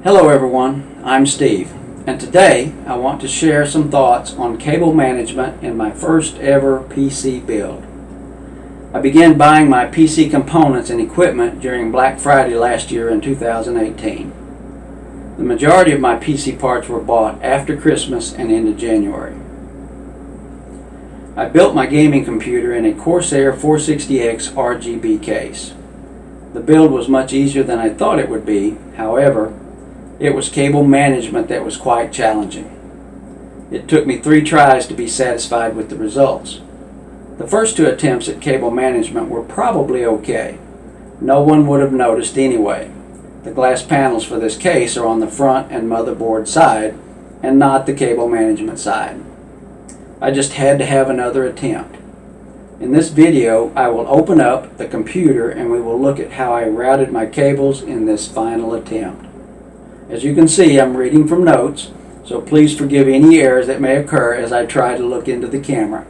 Hello everyone, I'm Steve, and today I want to share some thoughts on cable management in my first ever PC build. I began buying my PC components and equipment during Black Friday last year in 2018. The majority of my PC parts were bought after Christmas and into January. I built my gaming computer in a Corsair 460X RGB case. The build was much easier than I thought it would be. However, it was cable management that was quite challenging. It took me 3 tries to be satisfied with the results. The first 2 attempts at cable management were probably okay. No one would have noticed anyway. The glass panels for this case are on the front and motherboard side and not the cable management side. I just had to have another attempt. In this video, I will open up the computer and we will look at how I routed my cables in this final attempt. As you can see, I'm reading from notes, so please forgive any errors that may occur as I try to look into the camera.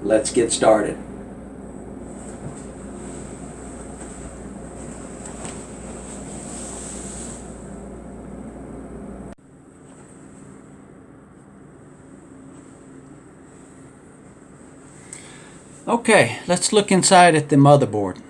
Let's get started. Okay, let's look inside at the motherboard.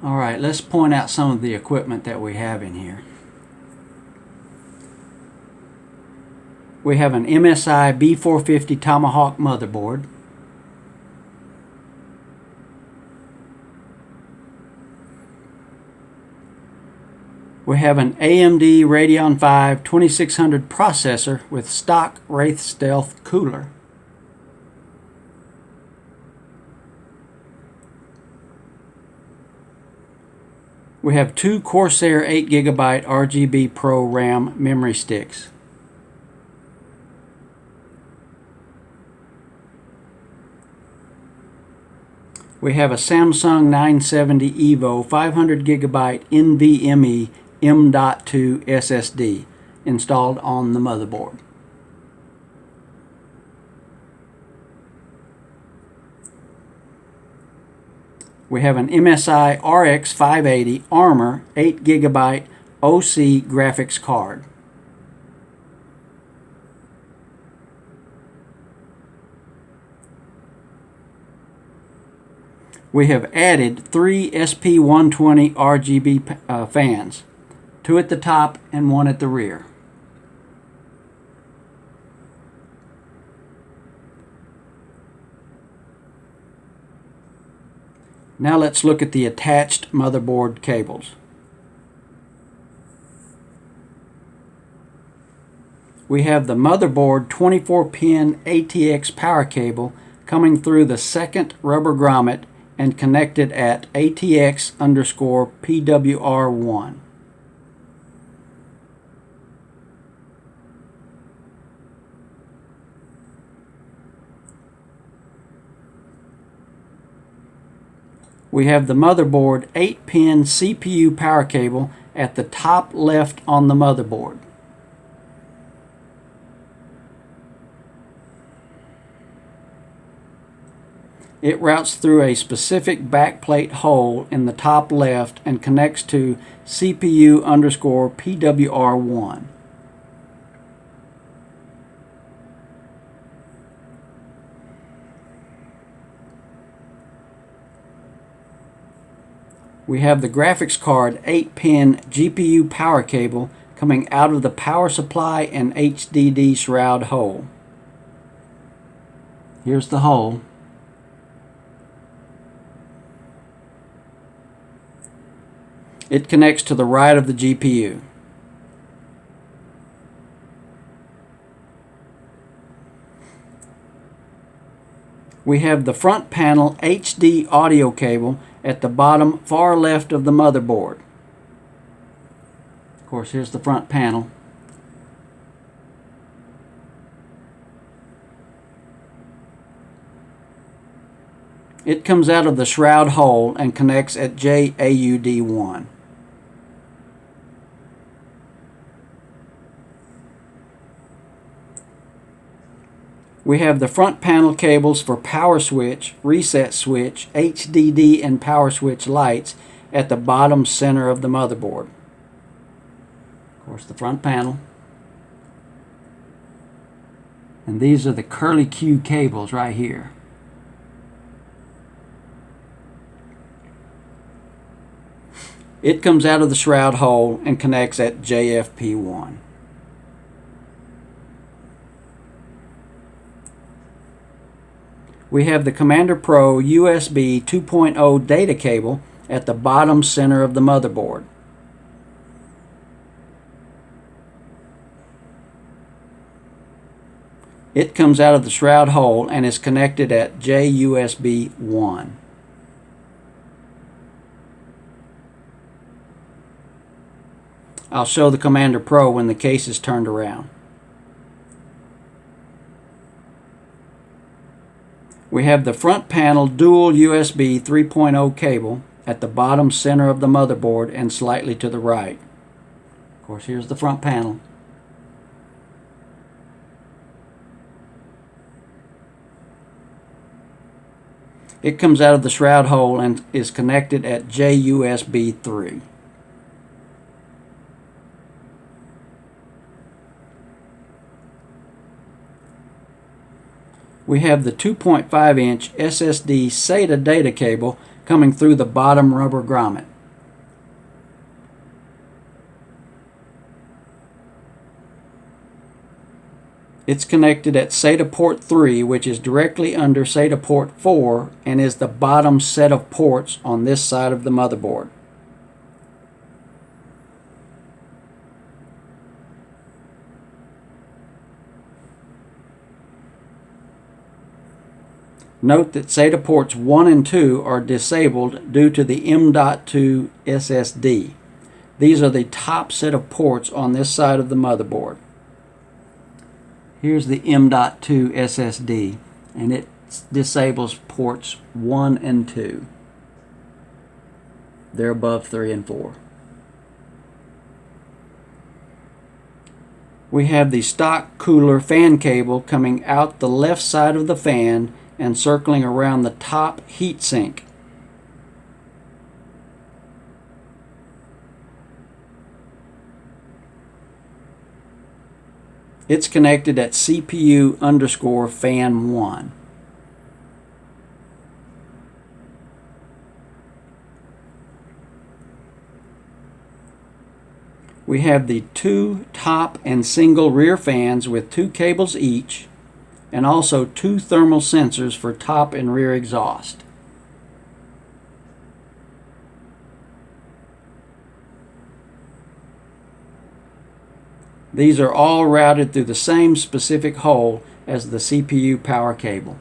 Alright, let's point out some of the equipment that we have in here. We have an MSI B450 Tomahawk motherboard. We have an AMD Radeon 5 2600 processor with stock Wraith Stealth cooler. We have 2 Corsair 8GB RGB Pro RAM memory sticks. We have a Samsung 970 EVO 500GB NVMe M.2 SSD installed on the motherboard. We have an MSI RX 580 Armor 8GB OC graphics card. We have added 3 SP120 RGB fans, 2 at the top and 1 at the rear. Now let's look at the attached motherboard cables. We have the motherboard 24-pin ATX power cable coming through the second rubber grommet and connected at ATX_PWR1. We have the motherboard 8-pin CPU power cable at the top left on the motherboard. It routes through a specific backplate hole in the top left and connects to CPU_PWR1. We have the graphics card 8-pin GPU power cable coming out of the power supply and HDD shroud hole. Here's the hole. It connects to the right of the GPU. We have the front panel HD audio cable at the bottom far left of the motherboard. Of course, here's the front panel. It comes out of the shroud hole and connects at JAUD1. We have the front panel cables for power switch, reset switch, HDD, and power switch lights at the bottom center of the motherboard. Of course, the front panel. And these are the curly Q cables right here. It comes out of the shroud hole and connects at JFP1. We have the Commander Pro USB 2.0 data cable at the bottom center of the motherboard. It comes out of the shroud hole and is connected at JUSB1. I'll show the Commander Pro when the case is turned around. We have the front panel dual USB 3.0 cable at the bottom center of the motherboard and slightly to the right. Of course, here's the front panel. It comes out of the shroud hole and is connected at JUSB3. We have the 2.5-inch SSD SATA data cable coming through the bottom rubber grommet. It's connected at SATA port 3, which is directly under SATA port 4 and is the bottom set of ports on this side of the motherboard. Note that SATA ports 1 and 2 are disabled due to the M.2 SSD. These are the top set of ports on this side of the motherboard. Here's the M.2 SSD, and it disables ports 1 and 2. They're above 3 and 4. We have the stock cooler fan cable coming out the left side of the fan and circling around the top heatsink. It's connected at CPU_fan 1. We have the 2 top and single rear fans with 2 cables each, and also 2 thermal sensors for top and rear exhaust. These are all routed through the same specific hole as the CPU power cable.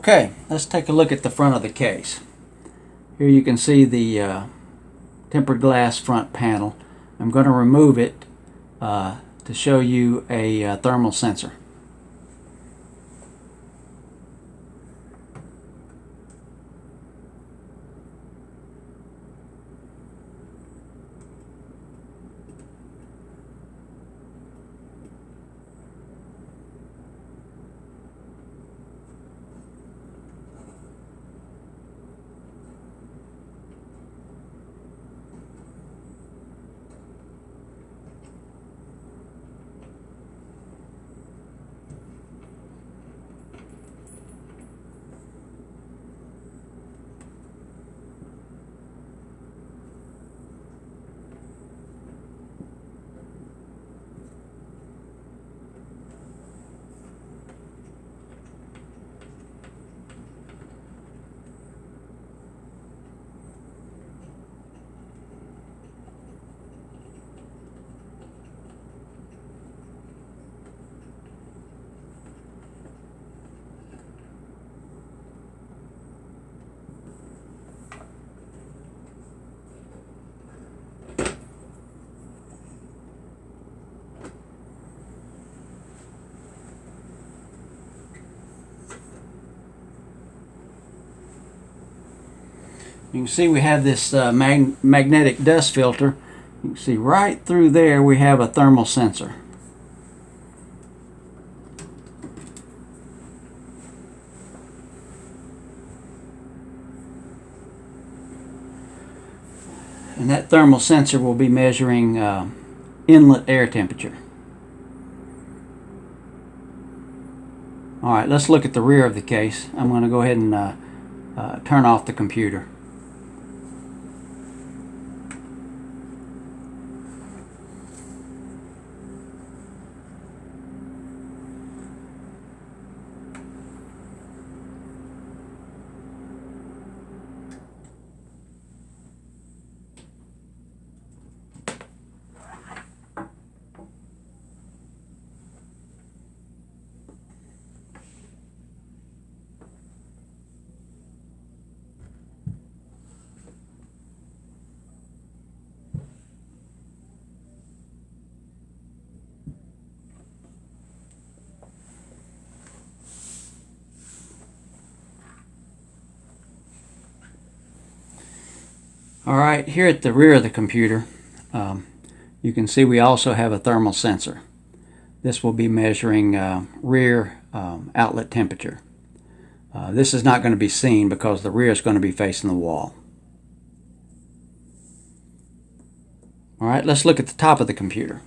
Okay, let's take a look at the front of the case. Here you can see the tempered glass front panel. I'm going to remove it to show you a thermal sensor. You can see we have this magnetic dust filter. You can see right through there we have a thermal sensor. And that thermal sensor will be measuring inlet air temperature. Alright, let's look at the rear of the case. I'm going to go ahead and turn off the computer. Alright, here at the rear of the computer, you can see we also have a thermal sensor. This will be measuring rear outlet temperature. This is not going to be seen because the rear is going to be facing the wall. Alright, let's look at the top of the computer.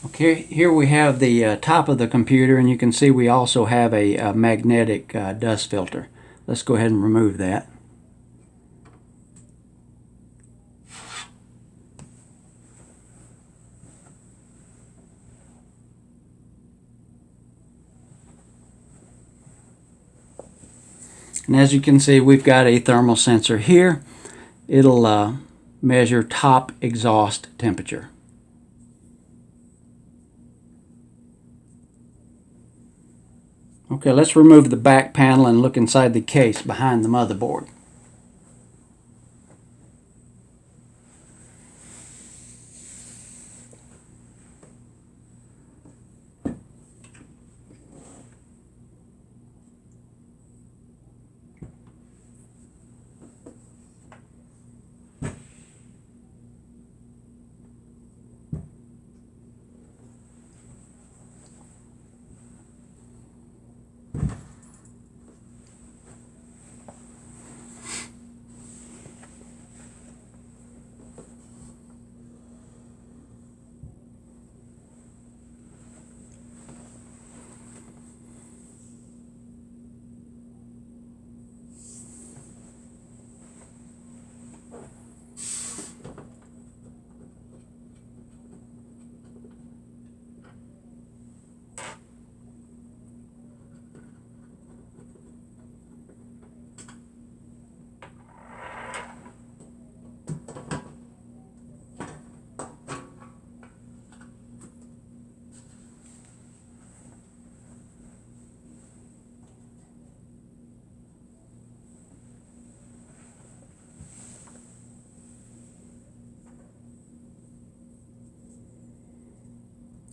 Okay, here we have the top of the computer, and you can see we also have a magnetic dust filter. Let's go ahead and remove that. And as you can see, we've got a thermal sensor here. It'll measure top exhaust temperature. Okay, let's remove the back panel and look inside the case behind the motherboard.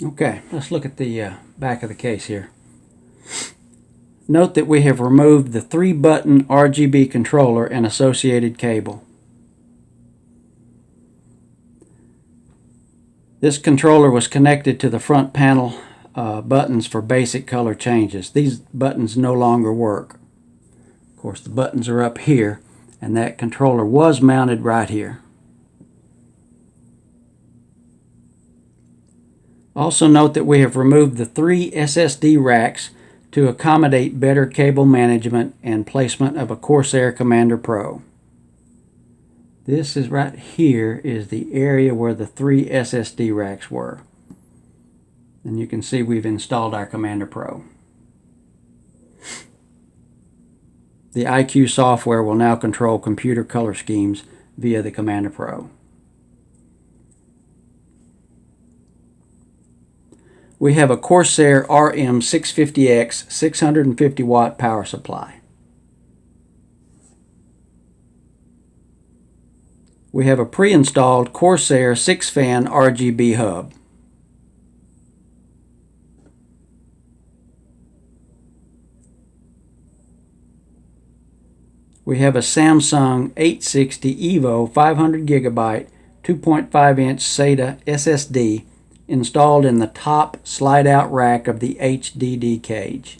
Okay, let's look at the back of the case here. Note that we have removed the 3-button RGB controller and associated cable. This controller was connected to the front panel buttons for basic color changes. These buttons no longer work. Of course, the buttons are up here, and that controller was mounted right here. Also note that we have removed the 3 SSD racks to accommodate better cable management and placement of a Corsair Commander Pro. This is right here is the area where the 3 SSD racks were. And you can see we've installed our Commander Pro. The IQ software will now control computer color schemes via the Commander Pro. We have a Corsair RM650X 650 watt power supply. We have a pre-installed Corsair 6-fan RGB hub. We have a Samsung 860 EVO 500 GB 2.5-inch SATA SSD installed in the top slide-out rack of the HDD cage.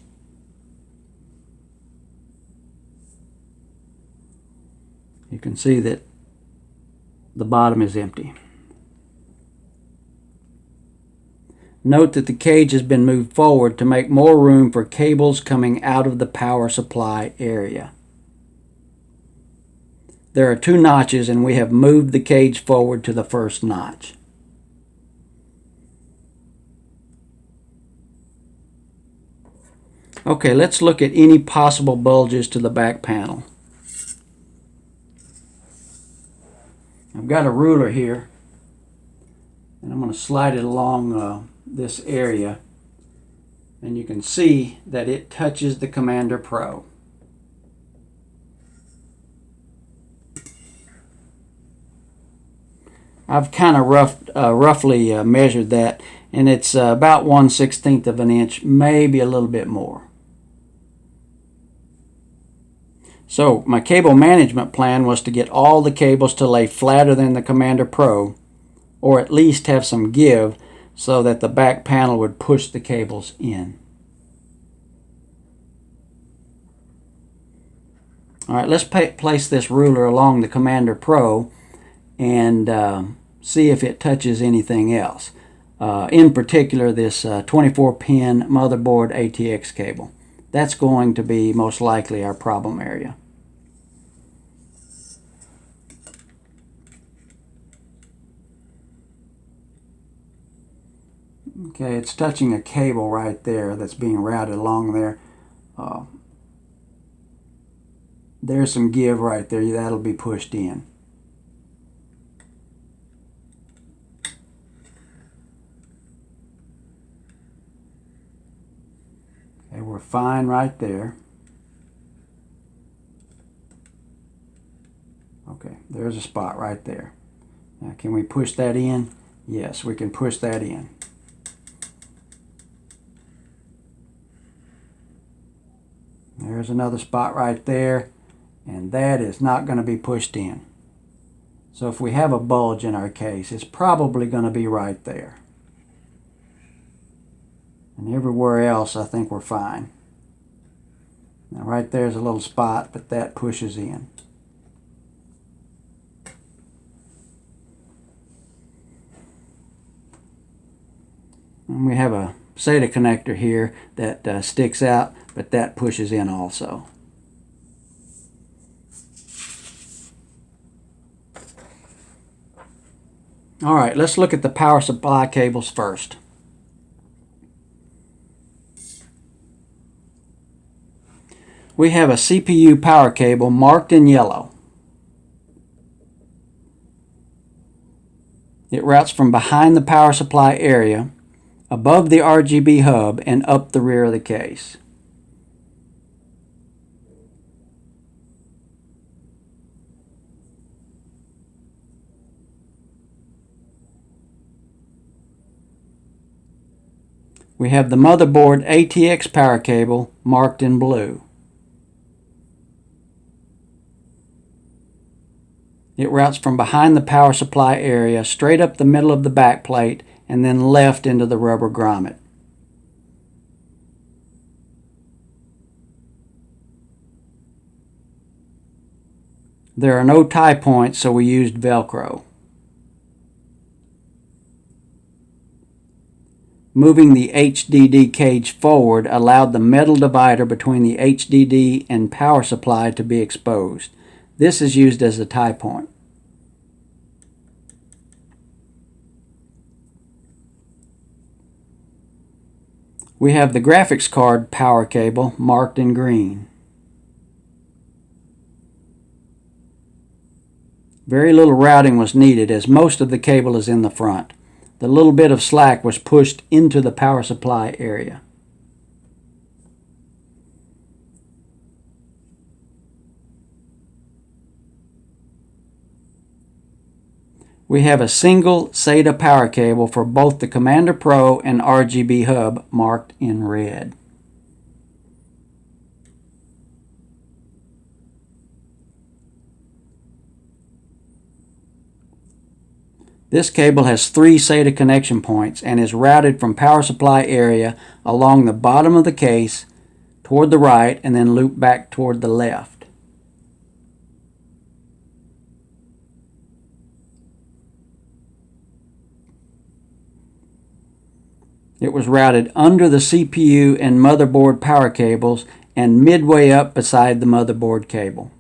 You can see that the bottom is empty. Note that the cage has been moved forward to make more room for cables coming out of the power supply area. There are 2 notches, and we have moved the cage forward to the first notch. Okay, let's look at any possible bulges to the back panel. I've got a ruler here, and I'm going to slide it along this area, and you can see that it touches the Commander Pro. I've kind of roughly measured that, and it's about 1/16 of an inch, maybe a little bit more. So my cable management plan was to get all the cables to lay flatter than the Commander Pro, or at least have some give so that the back panel would push the cables in. Alright, let's place this ruler along the Commander Pro and see if it touches anything else. In particular, this 24-pin motherboard ATX cable. That's going to be most likely our problem area. Okay, it's touching a cable right there that's being routed along there. There's some give right there. That'll be pushed in. Okay, we're fine right there. Okay, there's a spot right there. Now, can we push that in? Yes, we can push that in. There's another spot right there, and that is not going to be pushed in. So if we have a bulge in our case, it's probably going to be right there. And everywhere else, I think we're fine. Now right there's a little spot, but that pushes in. And we have a SATA connector here that sticks out, but that pushes in also. Alright, let's look at the power supply cables first. We have a CPU power cable marked in yellow. It routes from behind the power supply area, above the RGB hub, and up the rear of the case. We have the motherboard ATX power cable marked in blue. It routes from behind the power supply area straight up the middle of the back plate and then left into the rubber grommet. There are no tie points, so we used Velcro. Moving the HDD cage forward allowed the metal divider between the HDD and power supply to be exposed. This is used as a tie point. We have the graphics card power cable marked in green. Very little routing was needed as most of the cable is in the front. The little bit of slack was pushed into the power supply area. We have a single SATA power cable for both the Commander Pro and RGB hub marked in red. This cable has 3 SATA connection points and is routed from power supply area along the bottom of the case toward the right and then looped back toward the left. It was routed under the CPU and motherboard power cables and midway up beside the motherboard cable.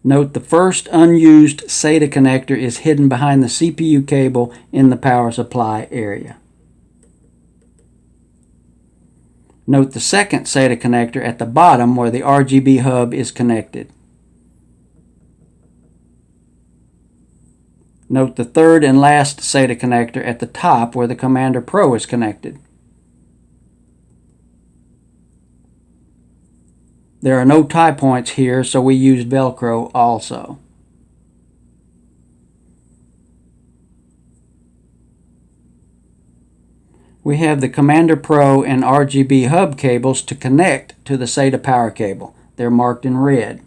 Note the first unused SATA connector is hidden behind the CPU cable in the power supply area. Note the second SATA connector at the bottom where the RGB hub is connected. Note the third and last SATA connector at the top where the Commander Pro is connected. There are no tie points here, so we used Velcro also. We have the Commander Pro and RGB hub cables to connect to the SATA power cable. They're marked in red.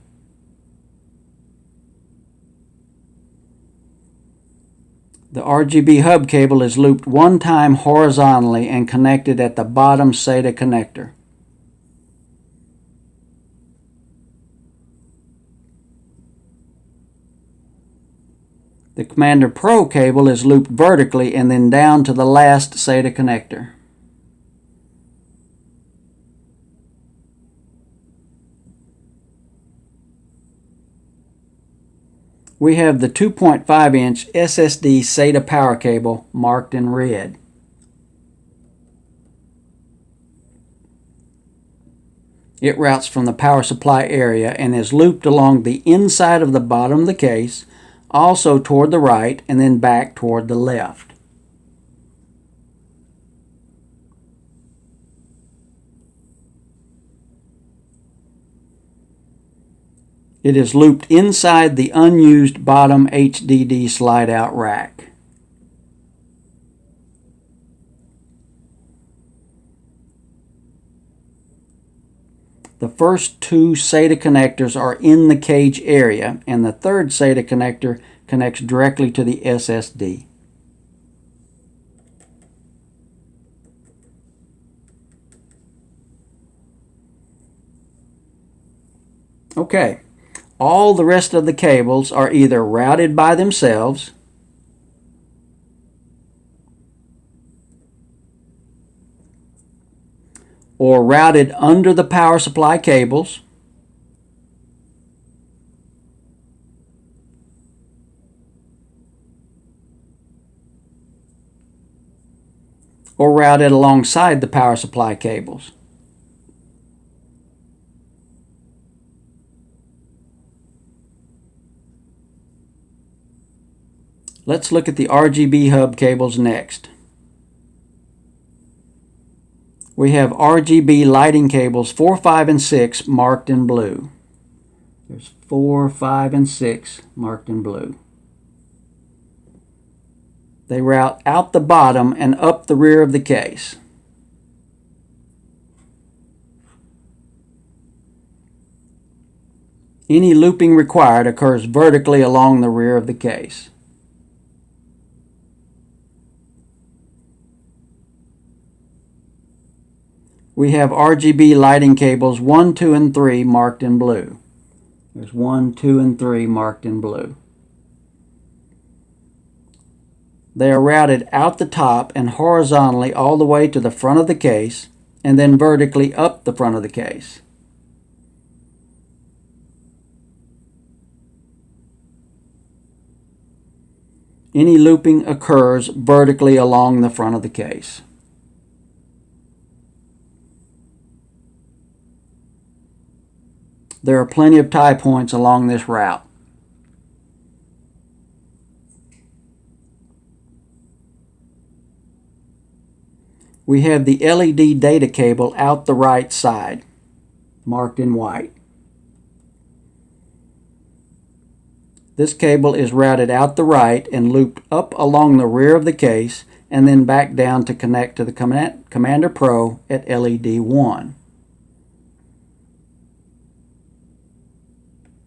The RGB hub cable is looped one time horizontally and connected at the bottom SATA connector. The Commander Pro cable is looped vertically and then down to the last SATA connector. We have the 2.5-inch SSD SATA power cable marked in red. It routes from the power supply area and is looped along the inside of the bottom of the case, also toward the right and then back toward the left. It is looped inside the unused bottom HDD slide-out rack. The first 2 SATA connectors are in the cage area, and the third SATA connector connects directly to the SSD. Okay. All the rest of the cables are either routed by themselves or routed under the power supply cables or routed alongside the power supply cables. Let's look at the RGB hub cables next. We have RGB lighting cables 4, 5, and 6 marked in blue. There's 4, 5, and 6 marked in blue. They route out the bottom and up the rear of the case. Any looping required occurs vertically along the rear of the case. We have RGB lighting cables 1, 2, and 3 marked in blue. There's 1, 2, and 3 marked in blue. They are routed out the top and horizontally all the way to the front of the case, and then vertically up the front of the case. Any looping occurs vertically along the front of the case. There are plenty of tie points along this route. We have the LED data cable out the right side, marked in white. This cable is routed out the right and looped up along the rear of the case and then back down to connect to the Commander Pro at LED 1.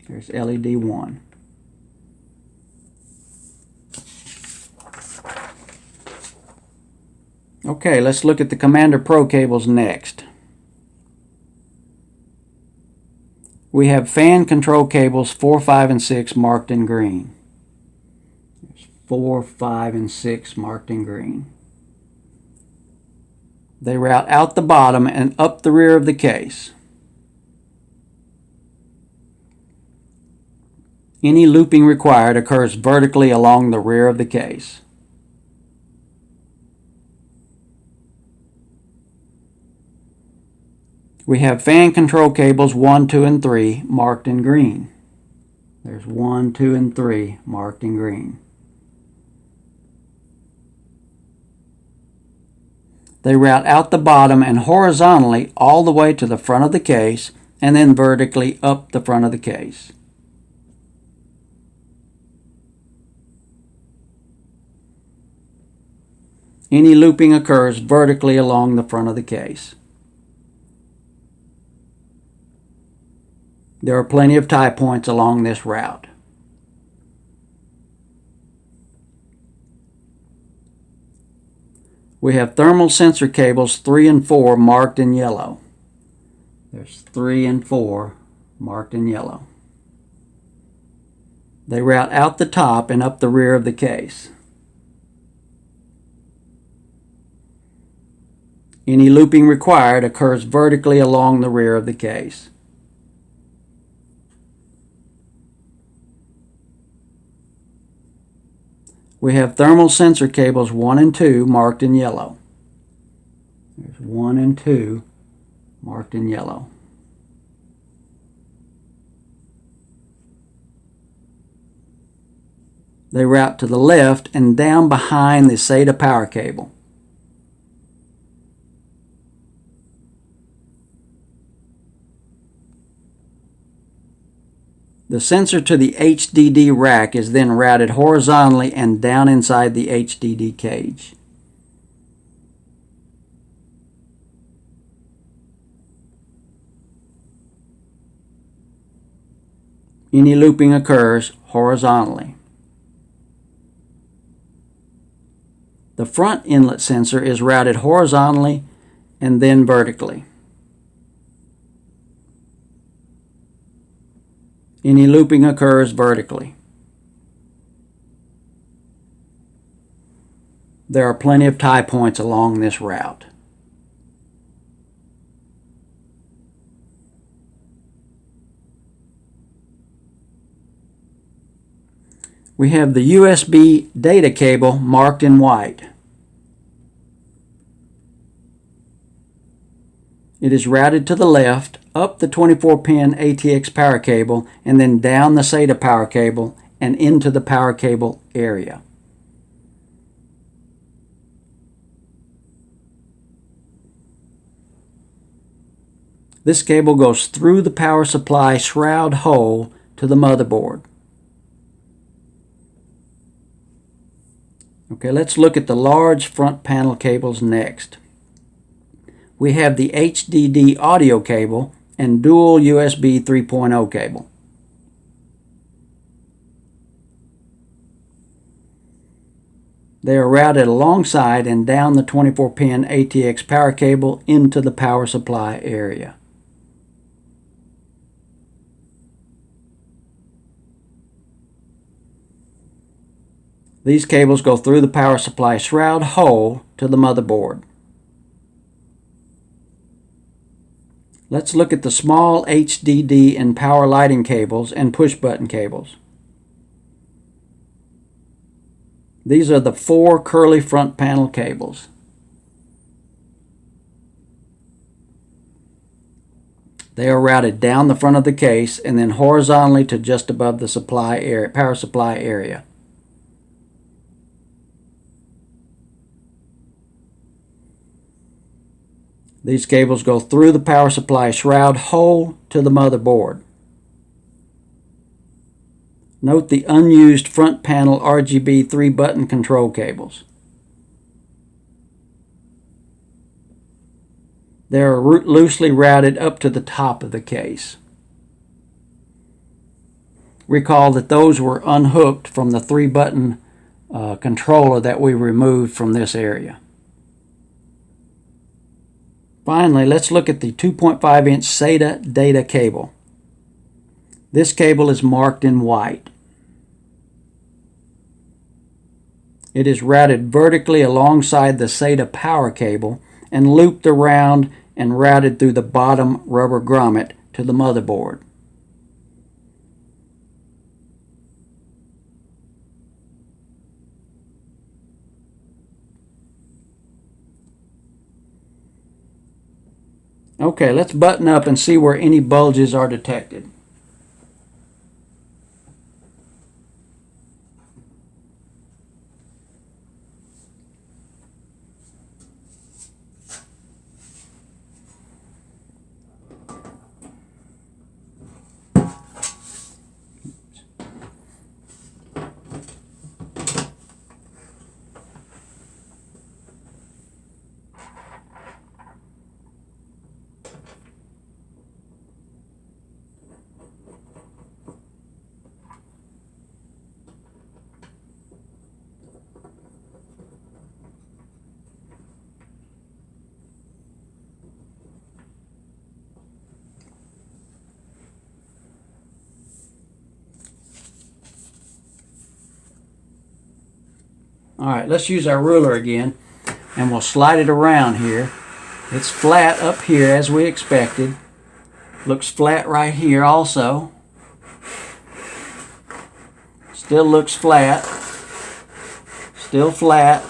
There's LED 1. Okay, let's look at the Commander Pro cables next. We have fan control cables 4, 5, and 6 marked in green. There's 4, 5, and 6 marked in green. They route out the bottom and up the rear of the case. Any looping required occurs vertically along the rear of the case. We have fan control cables 1, 2, and 3 marked in green. There's 1, 2, and 3 marked in green. They route out the bottom and horizontally all the way to the front of the case and then vertically up the front of the case. Any looping occurs vertically along the front of the case. There are plenty of tie points along this route. We have thermal sensor cables 3 and 4 marked in yellow. There's 3 and 4 marked in yellow. They route out the top and up the rear of the case. Any looping required occurs vertically along the rear of the case. We have thermal sensor cables 1 and 2 marked in yellow. There's 1 and 2 marked in yellow. They route to the left and down behind the SATA power cable. The sensor to the HDD rack is then routed horizontally and down inside the HDD cage. Any looping occurs horizontally. The front inlet sensor is routed horizontally and then vertically. Any looping occurs vertically. There are plenty of tie points along this route. We have the USB data cable marked in white. It is routed to the left, up the 24-pin ATX power cable, and then down the SATA power cable and into the power cable area. This cable goes through the power supply shroud hole to the motherboard. Okay, let's look at the large front panel cables next. We have the HDD audio cable and dual USB 3.0 cable. They are routed alongside and down the 24-pin ATX power cable into the power supply area. These cables go through the power supply shroud hole to the motherboard. Let's look at the small HDD and power lighting cables and push button cables. These are the 4 curly front panel cables. They are routed down the front of the case and then horizontally to just above the supply area, power supply area. These cables go through the power supply shroud hole to the motherboard. Note the unused front panel RGB 3-button control cables. They are loosely routed up to the top of the case. Recall that those were unhooked from the 3-button controller that we removed from this area. Finally, let's look at the 2.5-inch SATA data cable. This cable is marked in white. It is routed vertically alongside the SATA power cable and looped around and routed through the bottom rubber grommet to the motherboard. Okay, let's button up and see where any bulges are detected. Alright, let's use our ruler again and we'll slide it around here. It's flat up here as we expected. Looks flat right here also. Still looks flat. Still flat.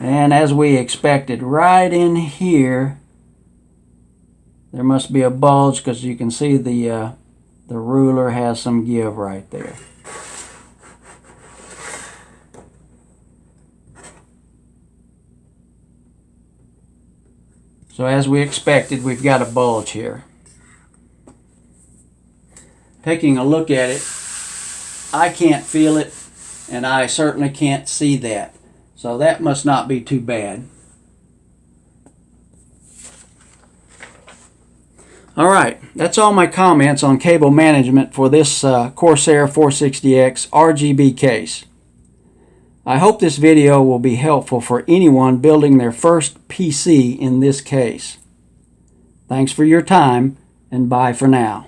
And as we expected, right in here there must be a bulge because you can see the ruler has some give right there. So as we expected, we've got a bulge here. Taking a look at it, I can't feel it, and I certainly can't see that. So that must not be too bad. Alright, that's all my comments on cable management for this Corsair 460X RGB case. I hope this video will be helpful for anyone building their first PC in this case. Thanks for your time, and bye for now.